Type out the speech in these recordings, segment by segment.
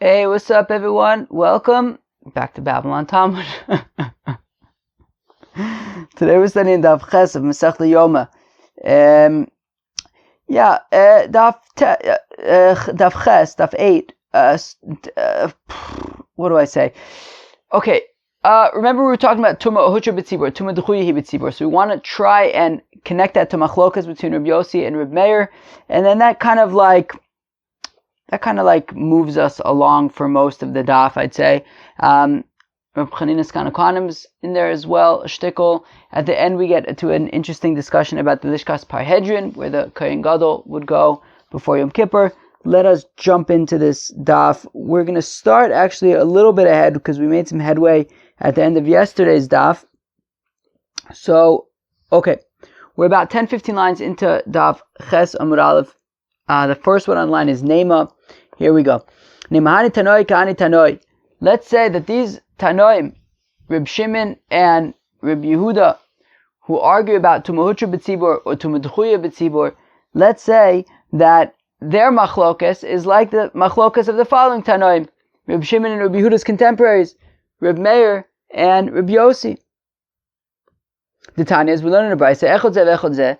Hey, what's up, everyone? Welcome back to Babylon Talmud. Today we're studying Daf Ches of Masechta Yoma. Daf Ches, Daf 8. What do I say? Okay. Remember we were talking about Tumah hutrah b'tzibur, Tumah d'chuyahi b'tzibur. So we want to try and connect that to machlokas between Reb Yossi and Reb Meir, and then that kind of like moves us along for most of the daf, I'd say. Reb Chanina's Kanakanim's in there as well, a shtickle. At the end, we get to an interesting discussion about the Lishkas Parhedrin, where the Kohen Gadol would go before Yom Kippur. Let us jump into this daf. We're going to start actually a little bit ahead because we made some headway at the end of yesterday's daf. So, okay. We're about 10-15 lines into daf Ches Amud Aleph. The first one on line is Nema. Here we go. Nemahani Tanoi Ka'ani Tanoi. Let's say that these Tanoim, Reb Shimon and Reb Yehuda, who argue about Tumah hutrah b'tzibur or Tumah d'chuyahi b'tzibur, let's say that their machlokas is like the machlokas of the following Tanoim, Reb Shimon and Reb Yehuda's contemporaries, Reb Meir and Reb Yossi. The Tanya is we learn in the Brayse, Echad zeh v'echad zeh,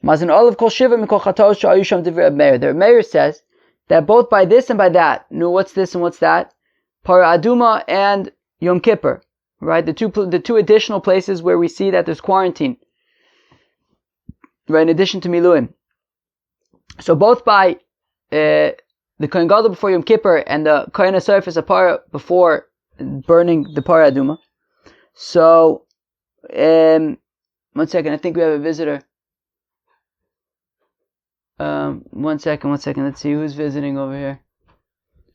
Mazin olav kol shiva mikol chatos sha'ayu sham divrei Reb Meir. The Reb Meir says that both by this and by that, what's this and what's that? Para Aduma and Yom Kippur, right? The two additional places where we see that there's quarantine, right? In addition to Miluim. So both by the Kohen Gadol before Yom Kippur and the Kohen HaSoref Apara before burning the Para Aduma. So, 1 second, I think we have a visitor. 1 second, let's see who's visiting over here.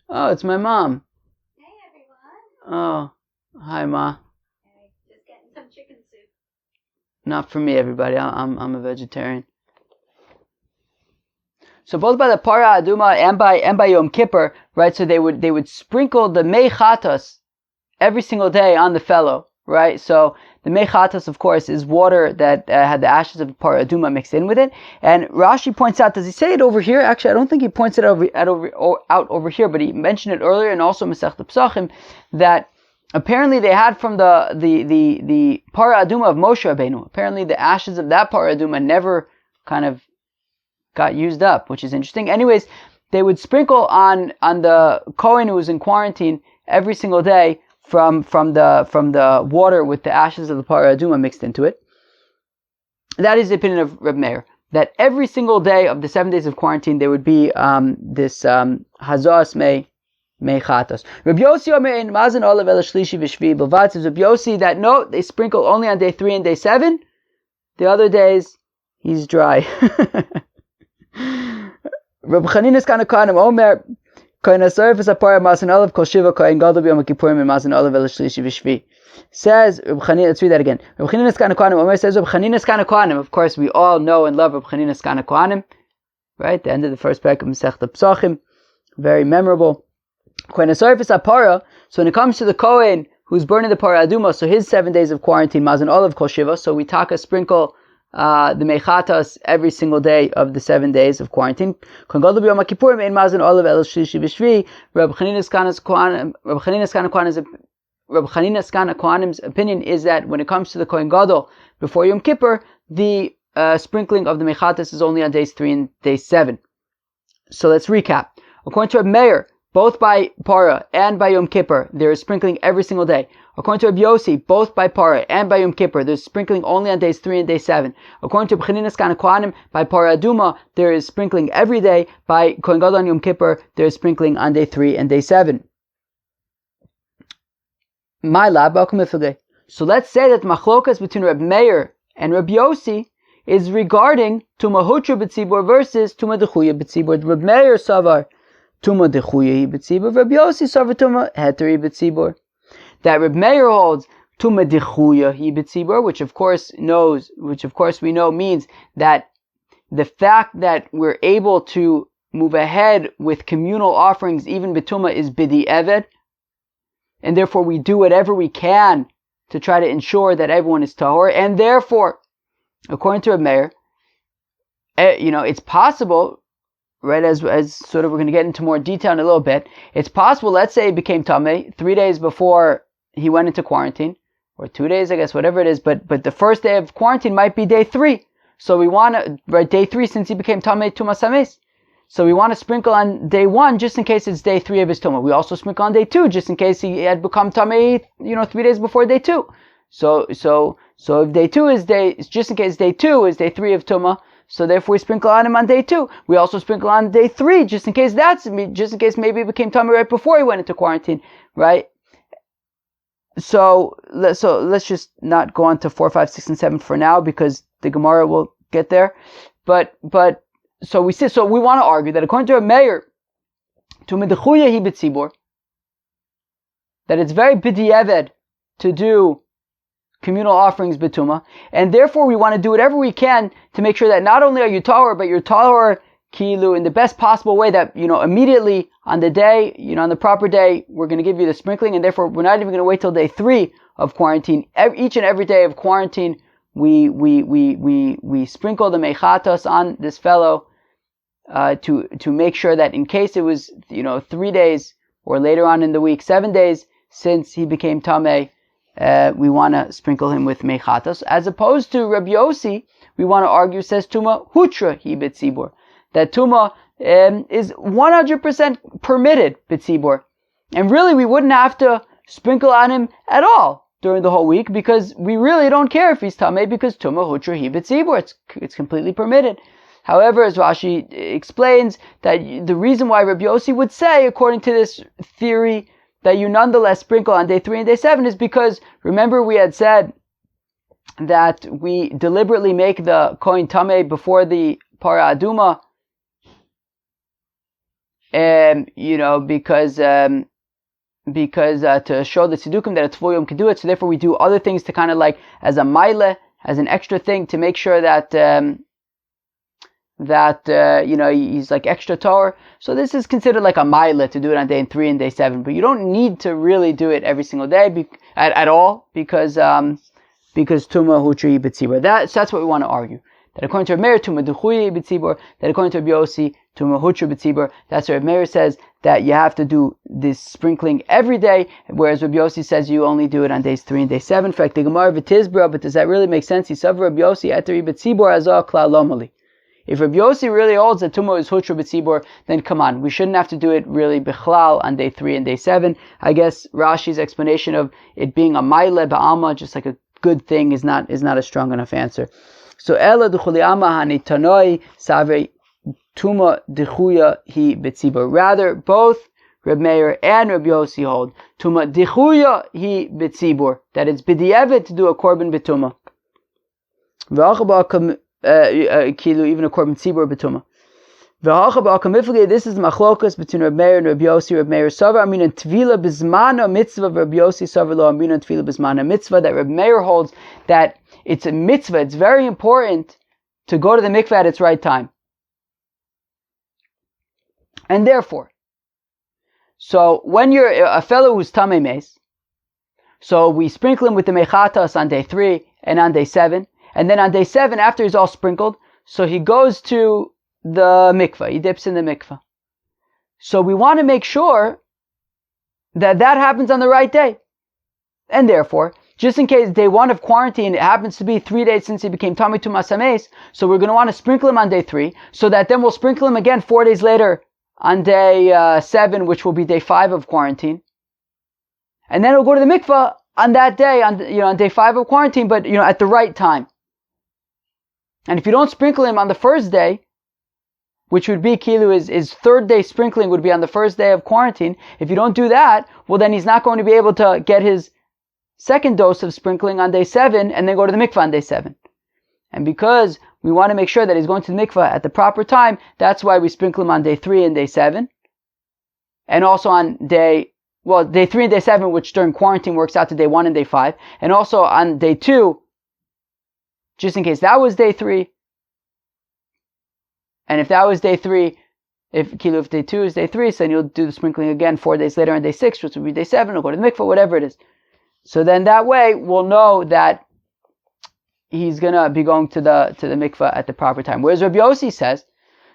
Oh, it's my mom. Hey everyone. Oh, hi Ma. Hey, just getting some chicken soup. Not for me, everybody. I'm a vegetarian. So both by the Para Aduma and by Yom Kippur, right? So they would sprinkle the mei chatas every single day on the fellow, right? So the mei chatas, of course, is water that had the ashes of Para Aduma mixed in with it. And Rashi points out, does he say it over here? Actually, I don't think he points it out over here, but he mentioned it earlier, and also Masechta Pesachim, that apparently they had from the Para Aduma of Moshe Rabbeinu. Apparently the ashes of that Para Aduma never kind of got used up, which is interesting. Anyways, they would sprinkle on the Kohen who was in quarantine every single day from the water with the ashes of the Para Aduma mixed into it. That is the opinion of Reb Meir, that every single day of the 7 days of quarantine there would be this hazas mei chatos. Reb Yossi omer mazan olav el shlishi v'shvi b'vad says Reb Yossi that no, they sprinkle only on day 3 and day 7. The other days he's dry. Reb Chanina's Kanakanim's omer Kohen HaSoref Apara mazan olav kol shiva Kohen Gadol b'Yom Kippurim mazan olav el shlishi v'shvi. Says Reb Chanina, let's read that again. Reb Chanina's Kanakanim's omer says Reb Chanina's Kanakanim's. Of course, we all know and love Reb Chanina's Kanakanim's, right? The end of the first parak of Masechta Pesachim, very memorable. Kohen HaSoref Apara. So when it comes to the Kohen who's burning the Para Aduma, so his 7 days of quarantine, mazan olav kol shiva. So we taka sprinkle the mechatas every single day of the 7 days of quarantine. Reb Chanina's Kanakanim's opinion is that when it comes to the Kohen Gadol before Yom Kippur, the sprinkling of the mechatas is only on days 3 and day 7. So let's recap. According to Reb Meir, both by Para and by Yom Kippur, there is sprinkling every single day. According to Reb Yossi, both by Para and by Yom Kippur, there's sprinkling only on days 3 and day 7. According to Reb Chanina's Kanakanim's, by Para Aduma, there is sprinkling every day. By Kohen Gadol and Yom Kippur, there is sprinkling on day 3 and day 7. My lab, so let's say that machlokas between Reb Meir and Reb Yossi is regarding Tumah hutrah b'tzibur versus Tumah d'chuyahi b'tzibur. Reb Meir savar Tumah d'chuyahi b'tzibur, Reb Yossi savar Tumah heteri b'tzibur. That Reb Meir holds Tumah d'chuyahi b'tzibur, which of course we know means that the fact that we're able to move ahead with communal offerings even b'tumah is bidi eved, and therefore we do whatever we can to try to ensure that everyone is tahor, and therefore, according to Reb Meir, it's possible right, as sort of we're going to get into more detail in a little bit, it's possible, let's say he became Tameh 3 days before he went into quarantine, or 2 days, I guess, whatever it is, but the first day of quarantine might be day 3. So we want to, right, day 3, since he became Tameh Tumah Sames. So we want to sprinkle on day 1 just in case it's day 3 of his Tumah. We also sprinkle on day 2 just in case he had become Tameh, 3 days before day 2. So if day 2 is just in case day 2 is day 3 of Tumah, so therefore we sprinkle on him on day 2. We also sprinkle on day 3 just in case maybe he became Tameh right before he went into quarantine, right? So let's just not go on to 4, 5, 6, and 7 for now because the Gemara will get there. But so we want to argue that according to a mayor, that it's very b'di'eved to do communal offerings b'tumah, and therefore we want to do whatever we can to make sure that not only are you tahor, but you're tahor kilu in the best possible way, that immediately on the day, on the proper day, we're going to give you the sprinkling, and therefore we're not even going to wait till day 3 of quarantine. Each and every day of quarantine, we sprinkle the mechatos on this fellow to make sure that in case it was 3 days or later on in the week 7 days since he became tameh, we want to sprinkle him with mechatos, as opposed to Rabbi Yossi. We want to argue, says Tumah hutrah hi b'tzibur, that Tumah is 100% permitted b'tzibur, and really we wouldn't have to sprinkle on him at all during the whole week, because we really don't care if he's tameh, because Tumah hutrah hi b'tzibur, it's completely permitted. However, as Rashi explains, that the reason why Rabbi Yossi would say, according to this theory, that you nonetheless sprinkle on day 3 and day 7 is because, remember, we had said that we deliberately make the kohen tameh before the para aduma, because to show the tziddukim that a tzvuyim can do it. So therefore, we do other things to kind of like as a maile, as an extra thing to make sure that he's like extra Torah. So this is considered like a maila to do it on day 3 and day 7, but you don't need to really do it every single day at all, because tumah hutrah b'tzibur. That's what we want to argue. That according to Reb Meir, tumah duchuyi b'tzibur. That according to Reb Yossi, tumah hutrah b'tzibur. That's what Reb Meir says, that you have to do this sprinkling every day, whereas Reb Yossi says you only do it on days 3 and day 7. In fact, the Gemara v'tizbra, but does that really make sense? He said Reb Yossi eteri b'tzibur azah klal lomali. If Rabbi Yossi really holds that Tumah is hutrah b'tzibur, then come on, we shouldn't have to do it really bichlal on day 3 and day 7. I guess Rashi's explanation of it being a maile ba'alma, just like a good thing, is not a strong enough answer. So ela d'chuli amma hanitanoi savei Tumah dichuya hi b'tzibur. Rather, both Reb Meir and Reb Yossi hold Tumah dichuya hi b'tzibur, that it's b'di'evit to do a korban b'tumah. Even a korban tzibur b'tumah. This is machlokas between Reb Meir and Reb Yossi. Reb Meir savar aminan tvila bizmana mitzvah. Reb Yossi savar lo aminan tvila bizmana mitzvah. That Reb Meir holds that it's a mitzvah. It's very important to go to the mikveh at its right time. And therefore, so when you're a fellow who's tamei meis, so we sprinkle him with the mechatas on day 3 and on day 7. And then on day 7, after he's all sprinkled, so he goes to the mikveh. He dips in the mikveh. So we want to make sure that happens on the right day. And therefore, just in case day 1 of quarantine, it happens to be 3 days since he became Tamei Tumah Sames, so we're going to want to sprinkle him on day 3, so that then we'll sprinkle him again 4 days later on day 7, which will be day 5 of quarantine. And then we'll go to the mikveh on that day, on day 5 of quarantine, but at the right time. And if you don't sprinkle him on the first day, which would be kilu, his 3rd day sprinkling would be on the first day of quarantine. If you don't do that, well then he's not going to be able to get his 2nd dose of sprinkling on day 7 and then go to the mikveh on day 7. And because we want to make sure that he's going to the mikveh at the proper time, that's why we sprinkle him on day 3 and day 7. And also on day 3 and day 7, which during quarantine works out to day 1 and day 5. And also on day 2, just in case that was day 3. And if that was day 3, if day 2 is day 3, so then you'll do the sprinkling again 4 days later on day 6, which will be day 7, we'll go to the mikveh, whatever it is. So then that way we'll know that he's going to be going to the mikveh at the proper time. Whereas Rabbi Yossi says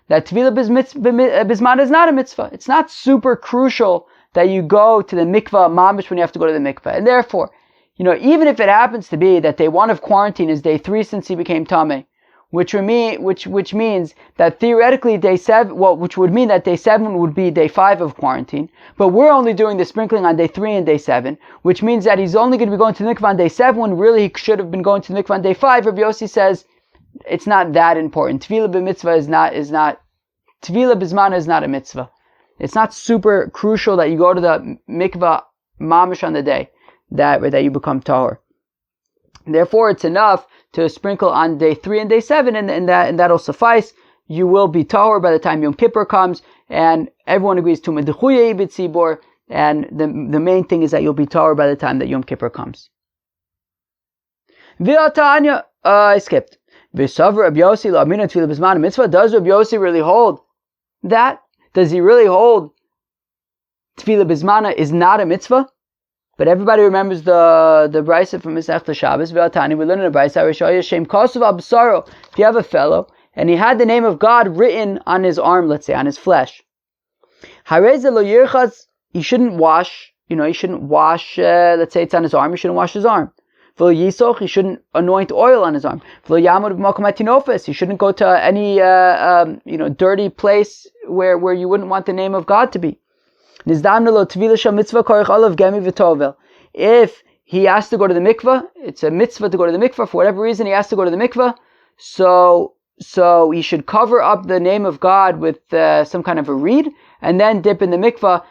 that Tvila Bismana is not a mitzvah. It's not super crucial that you go to the mikvah mamish when you have to go to the mikvah. And therefore, even if it happens to be that day 1 of quarantine is day 3 since he became Tameh, which means that theoretically day 7, which would mean that day 7 would be day 5 of quarantine, but we're only doing the sprinkling on day 3 and day 7, which means that he's only going to be going to the mikvah on day 7 when really he should have been going to the mikvah on day 5. Rabbi Yossi says it's not that important. Tvila b'mitzvah Tvila b'zmana is not a mitzvah. It's not super crucial that you go to the mikvah mamish on the day that you become tahor. Therefore, it's enough to sprinkle on day 3 and day 7, and that'll suffice. You will be tahor by the time Yom Kippur comes, and everyone agrees to meduchuye b'tzibor, and the main thing is that you'll be tahor by the time that Yom Kippur comes. V'atanya, I skipped. V'savar Rabbi Yossi la'amina tefillah b'zman mitzvah. Does Rabbi Yossi really hold that? Does he really hold tefillah b'zmana is not a mitzvah? But everybody remembers the brisa from Masechta Shabbos. V'atani, we learn in the brisa, Rishaya Shem Kosuv Absaro. If you have a fellow and he had the name of God written on his arm, let's say on his flesh, Hareze lo yirchaz, he shouldn't wash. Let's say it's on his arm, he shouldn't wash his arm. V'lo yisoch, he shouldn't anoint oil on his arm. V'lo yamud b'makom hatinofes, he shouldn't go to any dirty place where you wouldn't want the name of God to be. If he has to go to the mikveh, it's a mitzvah to go to the mikveh. For whatever reason, he has to go to the mikveh. So he should cover up the name of God with some kind of a reed, and then dip in the mikveh,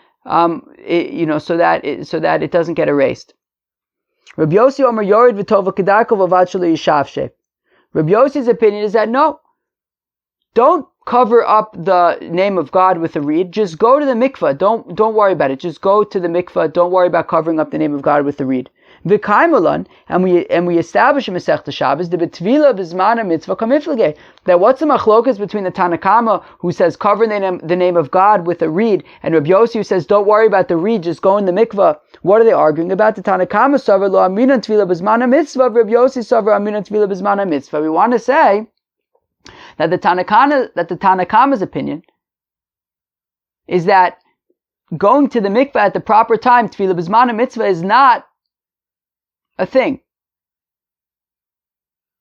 so that it doesn't get erased. Rabbi Yossi Omer Yored v'tova kedarko v'avad shelo yishavshe. Rabbi Yossi's opinion is that no, don't cover up the name of God with a reed. Just go to the mikveh. Don't worry about it. Just go to the mikveh. Don't worry about covering up the name of God with a reed. V'kaimulan, and we establish in Masechta Shabbos the betvila b'zmana mitzvah kamiflage, that what's the machlokas between the Tanakama who says cover the name of God with a reed, and Rabbi Yossi who says don't worry about the reed, just go in the mikveh. What are they arguing about? The Tanakama savar lo aminan tvila b'zmana mitzvah. Rabbi Yossi savar aminan tvila b'zmana mitzvah. We want to say that the Tanakama's opinion is that going to the mikveh at the proper time, tefillah b'zmana mitzvah, is not a thing.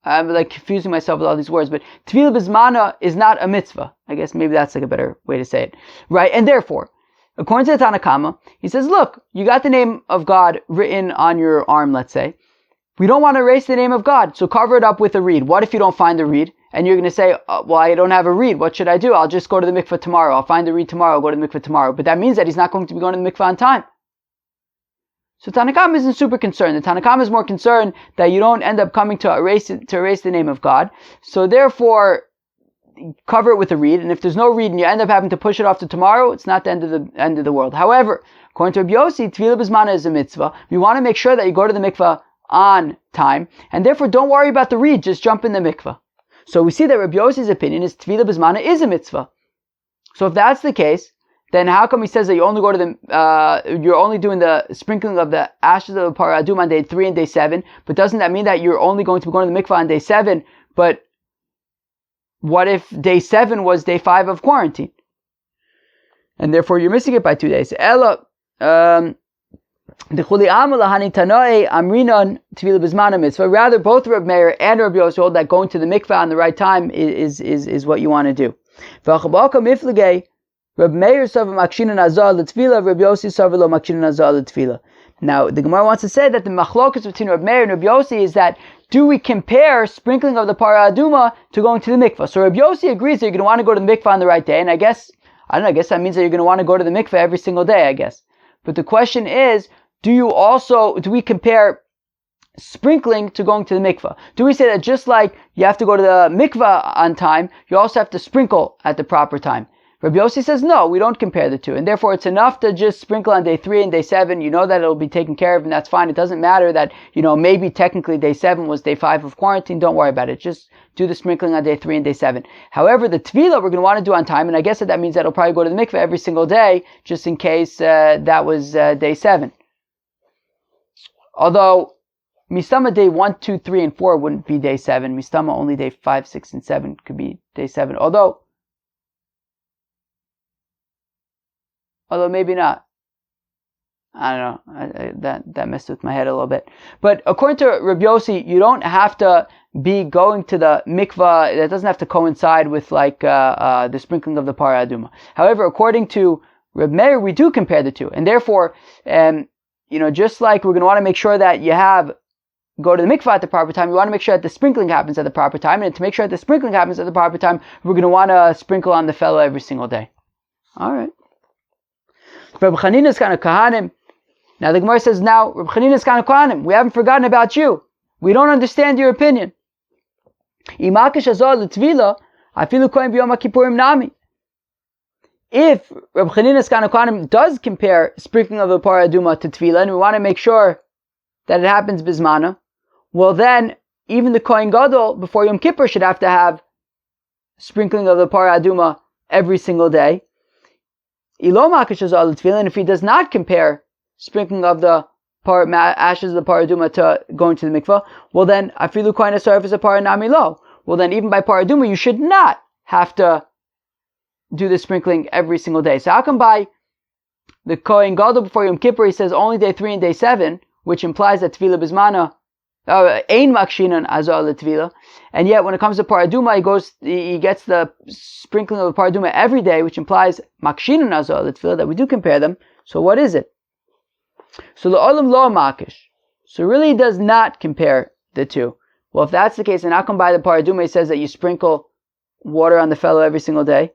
I'm confusing myself with all these words, but tefillah b'zmana is not a mitzvah. I guess maybe that's a better way to say it, right? And therefore, according to the Tanakama, he says, look, you got the name of God written on your arm, let's say. We don't want to erase the name of God, so cover it up with a reed. What if you don't find the reed? And you're going to say, well, I don't have a reed. What should I do? I'll just go to the mikveh tomorrow. I'll find the reed tomorrow. I'll go to the mikveh tomorrow. But that means that he's not going to be going to the mikveh on time. So Tanakam isn't super concerned. The Tanakam is more concerned that you don't end up coming to erase the name of God. So therefore, cover it with a reed. And if there's no reed and you end up having to push it off to tomorrow, it's not the end of the world. However, according to Rabbi Yossi, tefillah b'zmana is a mitzvah. We want to make sure that you go to the mikveh on time, and therefore don't worry about the reed, just jump in the mikveh. So we see that Rabbi Yossi's opinion is tefillah b'zmana is a mitzvah. So if that's the case, then how come he says that you only go to you're only doing the sprinkling of the ashes of the parah adum on day 3 and day 7, but doesn't that mean that you're only going to be going to the mikveh on day 7, but what if day 7 was day 5 of quarantine? And therefore you're missing it by 2 days. Rather, both Reb Meir and Reb Yossi hold that going to the mikveh on the right time is what you want to do. Reb Meir savar makshinan azal l'tefillah, Reb Yossi savar lo makshinan azal l'tefillah. Now, the Gemara wants to say that the machlokas between Reb Meir and Reb Yossi is that, do we compare sprinkling of the parah aduma to going to the mikveh? So Reb Yossi agrees that you're going to want to go to the mikveh on the right day, and I guess that means that you're going to want to go to the mikveh every single day, I guess. But the question is, do we compare sprinkling to going to the mikveh? Do we say that just like you have to go to the mikveh on time, you also have to sprinkle at the proper time? Rabbi Yossi says, no, we don't compare the two. And therefore, it's enough to just sprinkle on day 3 and day 7. You know that it'll be taken care of, and that's fine. It doesn't matter that, maybe technically day 7 was day 5 of quarantine. Don't worry about it. Just do the sprinkling on day 3 and day 7. However, the tefillah we're going to want to do on time, and I guess that means that it'll probably go to the mikveh every single day, just in case that was day 7. Although, Mistama day 1, 2, 3, and 4 wouldn't be day 7. Mistama only day 5, 6, and 7 could be day 7. Although, although maybe not. I don't know. That messed with my head a little bit. But according to Rabbi Yossi, you don't have to be going to the mikvah. That doesn't have to coincide with like the sprinkling of the parah aduma. However, according to Reb Meir, we do compare the two, and therefore, just like we're going to want to make sure that you go to the mikvah at the proper time, we want to make sure that the sprinkling happens at the proper time, and to make sure that the sprinkling happens at the proper time, we're going to want to sprinkle on the fellow every single day. All right. Reb Chanina is kind of kahanim. Now the Gemara says, now, Reb Chanina is kind of kahanim. We haven't forgotten about you. We don't understand your opinion. If Reb Chanina is kind of kahanim does compare sprinkling of the parah aduma to tefillah, and we want to make sure that it happens bismana, well then, even the Kohen Gadol before Yom Kippur should have to have sprinkling of the parah aduma every single day. And if he does not compare sprinkling of the ashes of the parah aduma to going to the mikvah, well then, afilu kohen asarif is a parah nami lo. Well then, even by parah aduma, you should not have to do the sprinkling every single day. So how come by the Kohen Gadol before Yom Kippur he says only day 3 and day 7, which implies that tefillah bismana ein makshinan azar letefillah, and yet when it comes to parah aduma, he gets the sprinkling of the parah aduma every day, which implies makshinan azar letefillah, that we do compare them. So what is it? So la'olam lo makish. So really he does not compare the two. Well, if that's the case, then how come by the parah aduma he says that you sprinkle water on the fellow every single day?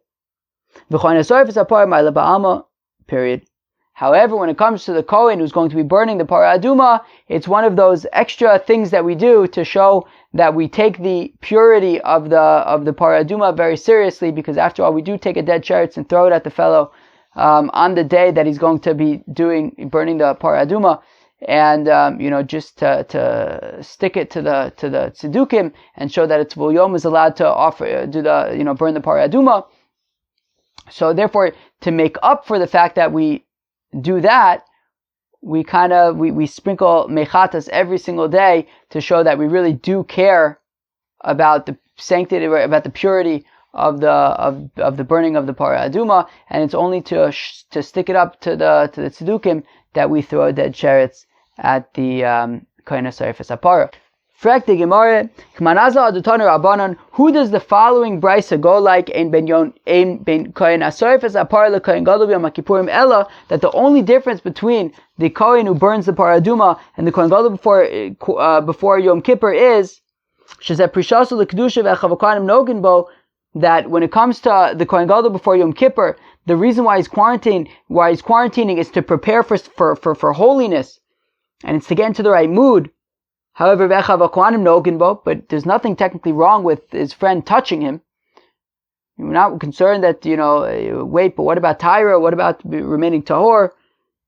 Period. However, when it comes to the Kohen who's going to be burning the parah aduma, it's one of those extra things that we do to show that we take the purity of the parah aduma very seriously, because after all, we do take a dead sheretz and throw it at the fellow on the day that he's going to be burning the parah aduma, and just to stick it to the tzedukim and show that its Yoma is allowed to burn the parah aduma. So therefore, to make up for the fact that we do that, we sprinkle mechatas every single day to show that we really do care about the sanctity, about the purity of the burning of the parah aduma, and it's only to stick it up to the tzedukim that we throw dead sheretz at the kohen asarif asapara. Frek the Gemara, K'manazal adutanu rabbanon. Who does the following brisa go like? Ein ben kohen asarif asapara lekohen gadol b'yom kippurim ella. That the only difference between the kohen who burns the parah aduma and the kohen gadol before Yom Kippur is shezeh prishasu lekedusha ve'chavokanim nogen bo. That when it comes to the kohen gadol before Yom Kippur, the reason why he's quarantining is to prepare for holiness, and it's to get into the right mood. However, but there's nothing technically wrong with his friend touching him. We're not concerned that, wait, but what about Tyra? What about remaining Tahor?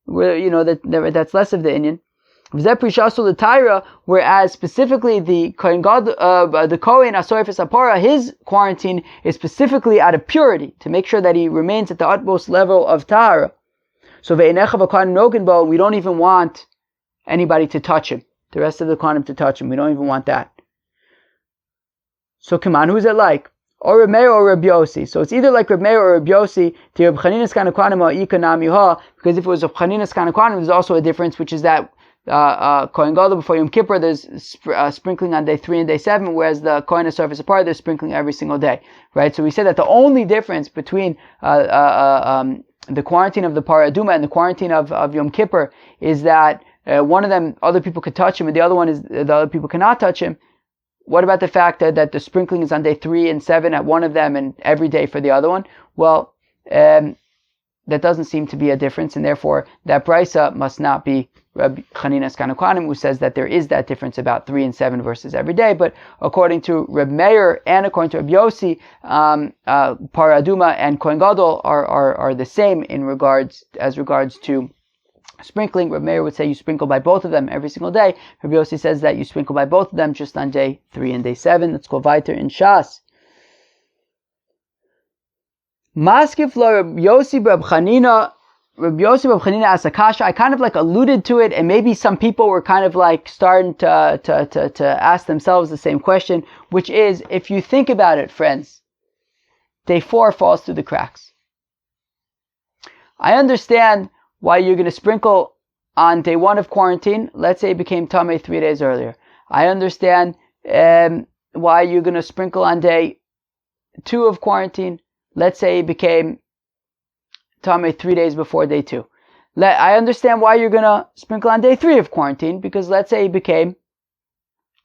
That's less of the Inyan. Whereas specifically the Kohen Asarif Sapara, his quarantine is specifically out of purity, to make sure that he remains at the utmost level of Tahara. So we don't even want anybody to touch him. The rest of the Kohanim to touch him. We don't even want that. So come on, who's it like? Or Reb Meir or Reb Yossi. So it's either like Reb Meir or Reb Yossi to Reb Chanina's kind of Kohanim or Ika Namiha, because if it was Reb Chanina's kind of Kohanim, there's also a difference, which is that Kohen Gadol before Yom Kippur, there's sprinkling on day 3 and day 7, whereas the Kohen Asarif apart, there's sprinkling every single day. Right? So we said that the only difference between the quarantine of the parah aduma and the quarantine of Yom Kippur is that one of them, other people could touch him, and the other one is the other people cannot touch him. What about the fact that the sprinkling is on day 3 and 7 at one of them and every day for the other one? Well, that doesn't seem to be a difference, and therefore that brisa must not be Rabbi Chanina's Kanukanim, who says that there is that difference about 3 and 7 versus every day. But according to Reb Meir and according to Reb Yossi, parah aduma and Kohen Gadol are the same as regards to sprinkling. Reb Meir would say you sprinkle by both of them every single day. Reb Yossi says that you sprinkle by both of them just on day 3 and day 7. Let's go weiter in Shas. Maskif lo Reb Yossi Reb Chanina. Reb Yossi Reb Chanina asked a kasha. I kind of like alluded to it, and maybe some people were kind of like starting to ask themselves the same question, which is, if you think about it, friends, day 4 falls through the cracks. I understand why you're going to sprinkle on day 1 of quarantine. Let's say it became Tameh 3 days earlier. I understand why you're going to sprinkle on day 2 of quarantine. Let's say it became Tameh 3 days before day 2. I understand why you're going to sprinkle on day 3 of quarantine, because let's say it became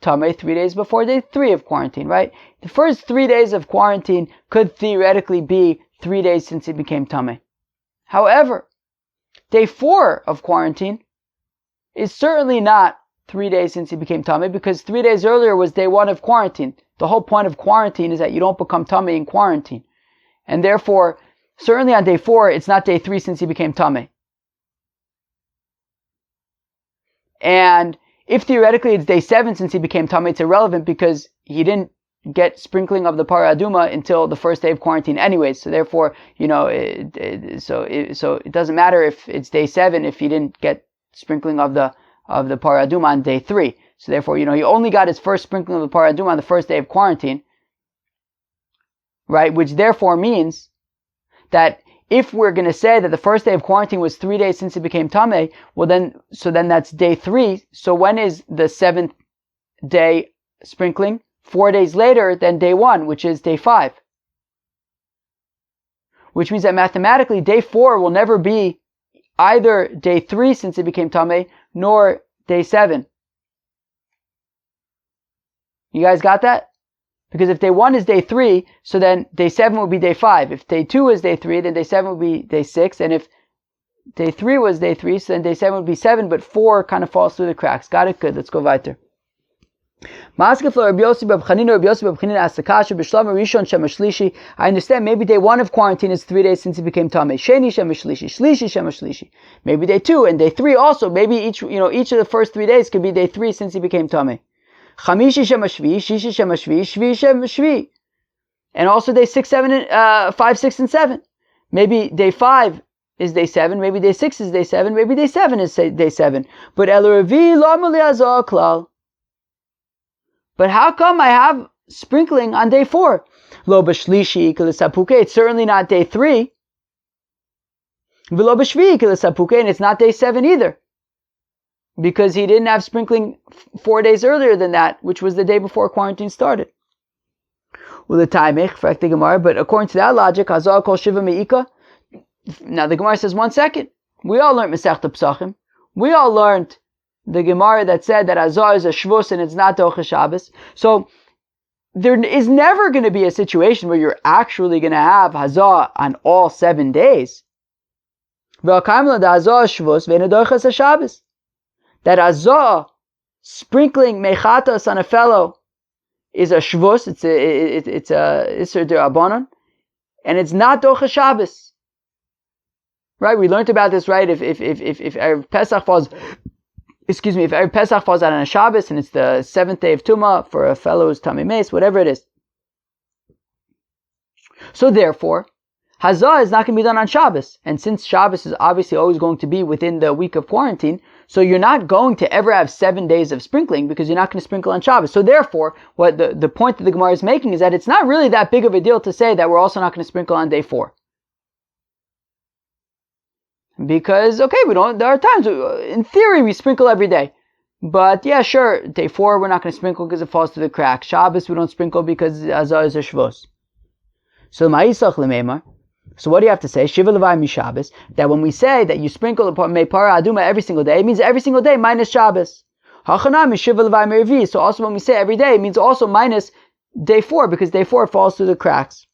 Tameh 3 days before day 3 of quarantine, right? The first 3 days of quarantine could theoretically be 3 days since it became Tameh. However, day 4 of quarantine is certainly not 3 days since it became Tameh, because 3 days earlier was day 1 of quarantine. The whole point of quarantine is that you don't become Tameh in quarantine. And therefore, certainly on day 4, it's not day 3 since he became Tameh. And if theoretically it's day 7 since he became Tameh, it's irrelevant because he didn't get sprinkling of the Parah Aduma until the first day of quarantine anyways. So therefore, so it doesn't matter if it's day 7 if he didn't get sprinkling of the Parah Aduma on day 3. So therefore, he only got his first sprinkling of the Parah Aduma on the first day of quarantine, right? Which therefore means that if we're going to say that the first day of quarantine was 3 days since it became Tameh, well then that's day 3. So when is the 7th day sprinkling? 4 days later than day 1, which is day 5. Which means that mathematically day 4 will never be either day 3 since it became Tameh, nor day 7. You guys got that? Because if day 1 is day 3, so then day 7 will be day 5. If day 2 is day 3, then day 7 will be day 6. And if day 3 was day 3, so then day 7 would be 7, but 4 kind of falls through the cracks. Got it? Good. Let's go weiter. I understand maybe day 1 of quarantine is 3 days since it became Tameh. Maybe day 2 and day 3 also. Maybe each of the first 3 days could be day 3 since he became Tameh. And also day 6, 7, and 5, 6, and 7. Maybe day 5 is day 7. Maybe day 6 is day 7. Maybe day 7 is day 7. But But how come I have sprinkling on day 4? Lo b'shlishi k'lesapuke. It's certainly not day 3. V'lo b'shvi k'lesapuke, and it's not day 7 either, because he didn't have sprinkling 4 days earlier than that, which was the day before quarantine started. But according to that logic, Hazal kol shiva me'ika. Now the Gemara says, 1 second. We all learned Masechta Pesachim. We all learned the Gemara that said that Hazah is a shvus and it's not Docha Shabbos. So there is never going to be a situation where you're actually going to have Hazah on all 7 days. That Hazah, sprinkling mechatas on a fellow, is a shvus. It's a Isser D'Rabbanan, and it's not Docha Shabbos. Right? We learned about this, right? If Erev Pesach falls, if Erev Pesach falls out on a Shabbos and it's the 7th day of Tumah for a fellow who's Tamei Meis, whatever it is. So therefore, Hazah is not going to be done on Shabbos. And since Shabbos is obviously always going to be within the week of quarantine, so you're not going to ever have 7 days of sprinkling because you're not going to sprinkle on Shabbos. So therefore, what the point that the Gemara is making is that it's not really that big of a deal to say that we're also not going to sprinkle on day 4. Because, okay, there are times, in theory, we sprinkle every day. But yeah, sure, day 4 we're not going to sprinkle because it falls through the crack. Shabbos we don't sprinkle because Hazah is a shvos. So ma'isach l'meimar. So what do you have to say? Shiva levai mi Shabbos. That when we say that you sprinkle the Parah Aduma every single day, it means every single day minus Shabbos. Hachanami Shiva levai mi Revi. So also when we say every day, it means also minus day 4, because day 4 falls through the cracks.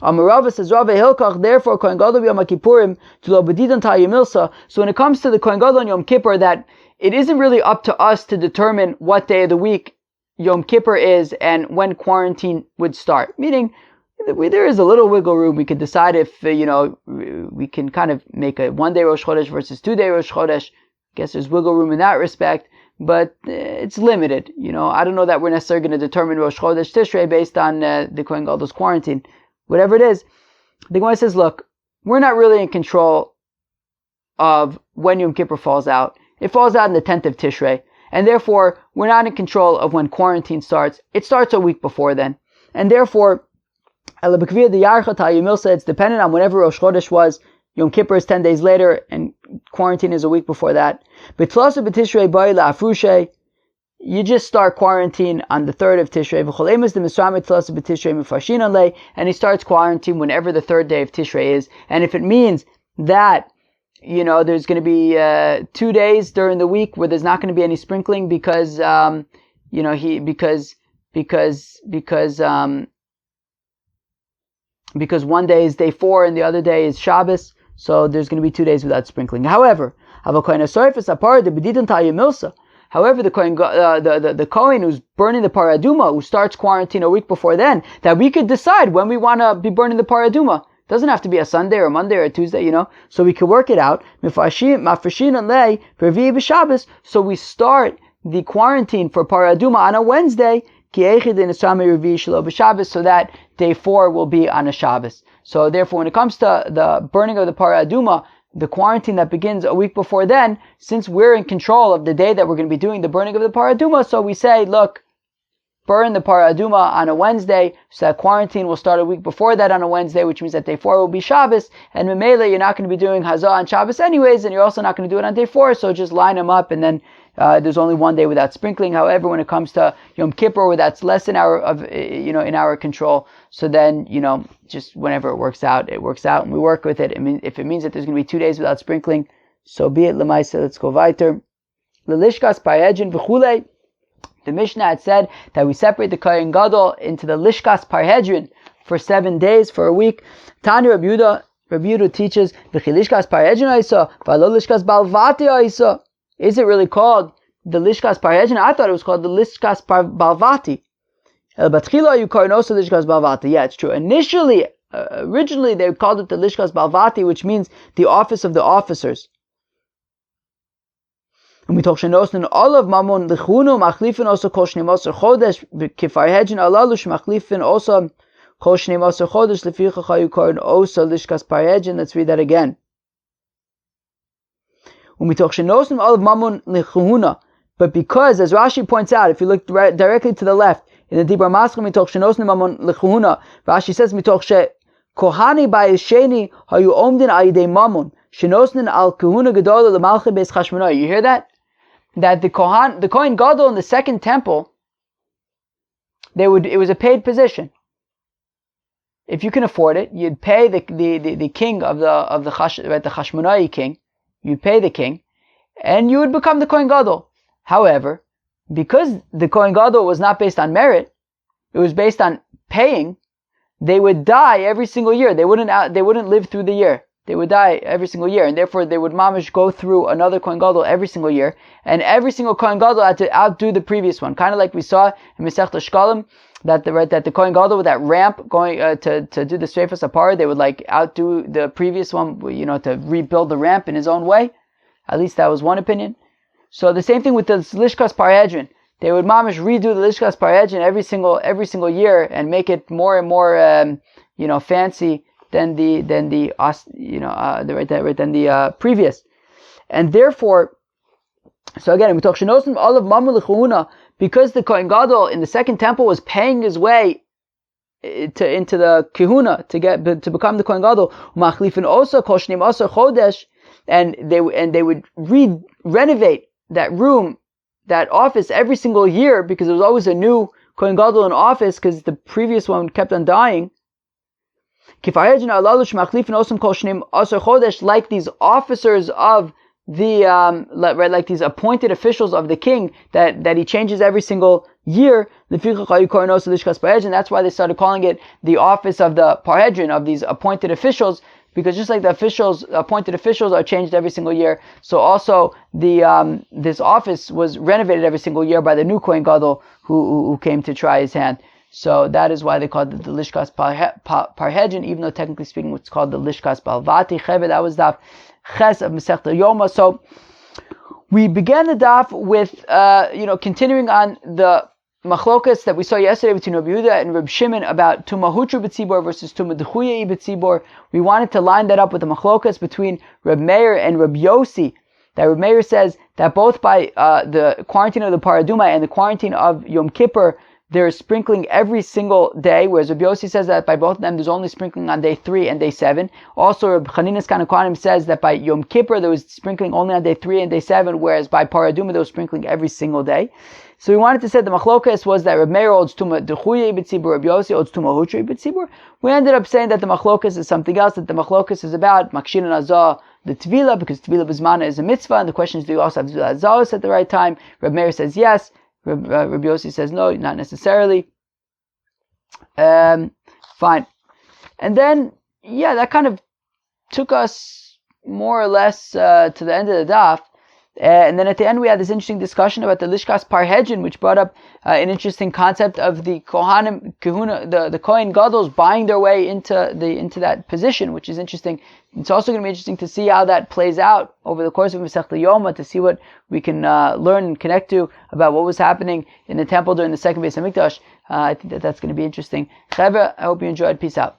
Amarava says Rava Hilkach, therefore Kohen Gadol Yom Kippurim to lo bedidan ta'yimilsa. So when it comes to the Kohen Gadol on Yom Kippur, that it isn't really up to us to determine what day of the week Yom Kippur is and when quarantine would start. Meaning, there is a little wiggle room. We could decide if, we can kind of make a 1 day Rosh Chodesh versus 2 day Rosh Chodesh. I guess there's wiggle room in that respect, but it's limited. I don't know that we're necessarily going to determine Rosh Chodesh Tishrei based on the Kohen Gadol's quarantine. Whatever it is, the Gemara says, look, we're not really in control of when Yom Kippur falls out. It falls out on the 10th of Tishrei, and therefore, we're not in control of when quarantine starts. It starts a week before then. And therefore, it's dependent on whenever Rosh Chodesh was Yom Kippur is 10 days later, and quarantine is a week before that. You just start quarantine on the 3rd of Tishrei, and he starts quarantine whenever the 3rd day of Tishrei is. And if it means that, there's going to be 2 days during the week where there's not going to be any sprinkling because one day is day 4 and the other day is Shabbos, so there's going to be 2 days without sprinkling. However, the Kohen, the Kohen who's burning the paraduma, who starts quarantine a week before then, that we could decide when we want to be burning the paraduma. It doesn't have to be a Sunday or a Monday or a Tuesday, so we could work it out. So we start the quarantine for paraduma on a Wednesday, so that day 4 will be on a Shabbos. So therefore, when it comes to the burning of the paraduma, the quarantine that begins a week before then, since we're in control of the day that we're going to be doing the burning of the paraduma, so we say, look, burn the paraduma on a Wednesday, so that quarantine will start a week before that on a Wednesday, which means that day 4 will be Shabbos, and Memele, you're not going to be doing Hazah on Shabbos anyways, and you're also not going to do it on day 4, so just line them up, and then there's only one day without sprinkling. However, when it comes to Yom Kippur, where that's less in our control, so then, just whenever it works out, and we work with it. I mean, if it means that there's going to be 2 days without sprinkling, so be it. Lemaisa, let's go weiter. Lelishkas parhedrin v'chulei. The Mishnah had said that we separate the Kohen Gadol into the Lishkas Parhedrin for 7 days, for a week. Tani Rabbi Yehuda teaches, V'chilishkas Parhedrin Aisa, V'alo Lishkas Balvati Aisa. Is it really called the Lishkas Parhedrin? I thought it was called the Lishkas Balvati. El Batchila you Karnosa Lishkas Balvati. Yeah, it's true. Originally they called it the Lishkas Balvati, which means the office of the officers. And we talk shenosnin olav mamon lichunu machlifin also kol shnei maser chodesh kifarhedjin alalush machlifin also kol shnei maser chodesh leficha chayu korin also lishkas parhedjin. Let's read that again. When we talk shenosnin olav mamon lichuna, but because, as Rashi points out, if you look directly to the left in the Dibur Maschil, we talk shenosnin mamon lichuna. Rashi says we talk she kohani ba'yisheni hayu omdin ayidei mamon shenosnin al kahuna gedola lemalche beis chashmonai. You hear that? That the Kohen Gadol in the second temple, it was a paid position. If you can afford it, you'd pay the king of the Chashmonai king. You'd pay the king, and you would become the Kohen Gadol. However, because the Kohen Gadol was not based on merit, it was based on paying. They would die every single year. They wouldn't live through the year. They would die every single year, and therefore they would mamish go through another Kohen Gadol every single year, and every single Kohen Gadol had to outdo the previous one. Kind of like we saw in Masechta Shkalim, that the Kohen Gadol with that ramp going to do the Sreifas Apar, they would outdo the previous one, to rebuild the ramp in his own way. At least that was one opinion. So the same thing with the Lishkas Parhedrin. They would mamish redo the Lishkas Parhedrin every single year and make it more and more fancy than the previous, and therefore, so again, we talk shenosim olav mamul lechuna, because the Kohen Gadol in the second temple was paying his way into the kehuna to become the Kohen Gadol. Machlifin also kol shneim asar chodesh, and they would renovate that room, that office every single year, because there was always a new Kohen Gadol in office because the previous one kept on dying. Like these officers of like these appointed officials of the king that he changes every single year. And that's why they started calling it the office of the Parhedrin, of these appointed officials, because just like the appointed officials are changed every single year, so also this office was renovated every single year by the new Kohen Gadol who came to try his hand. So that is why they called it the Lishkas Parhedrin, even though technically speaking it's called the Lishkas Balvati. Cheve, that was daf Ches of Masechta Yoma. So we began the daf with, continuing on the machlokas that we saw yesterday between Rabbi Yehuda and Rabbi Shimon about Tumah hutrah b'tzibor versus Tumah dechuya b'tzibor. We wanted to line that up with the machlokas between Rabbi Meir and Rabbi Yossi. That Rabbi Meir says that both by the quarantine of the paraduma and the quarantine of Yom Kippur, they're sprinkling every single day, whereas Rabbi Yossi says that by both of them there's only sprinkling on day 3 and day 7. Also, Rabbi Chanina's Kanakwanim says that by Yom Kippur there was sprinkling only on day 3 and day 7, whereas by Paraduma there was sprinkling every single day. So we wanted to say the machlokas was that Rabbi Meir holds Tumah Dechuye B'tzibur, Rabbi Yossi holds Tumah hutrah B'tzibur. We ended up saying that the machlokas is something else, that the machlokas is about Makshin and Azah, the Tvila, because Tvila B'zmana is a mitzvah, and the question is, do you also have to do Azahos at the right time? Rabbi Meir says yes, Rabbi Yossi says no, not necessarily. Fine. And then, that kind of took us more or less to the end of the daf. And then at the end we had this interesting discussion about the Lishkas Parhedrin, which brought up an interesting concept of the Kohanim, Kahuna, the Kohen Gadol's buying their way into that position, which is interesting. It's also going to be interesting to see how that plays out over the course of Masechta Yoma, to see what we can learn and connect to about what was happening in the temple during the second Beis Hamikdash. I think that's going to be interesting. Chevra, I hope you enjoyed. Peace out.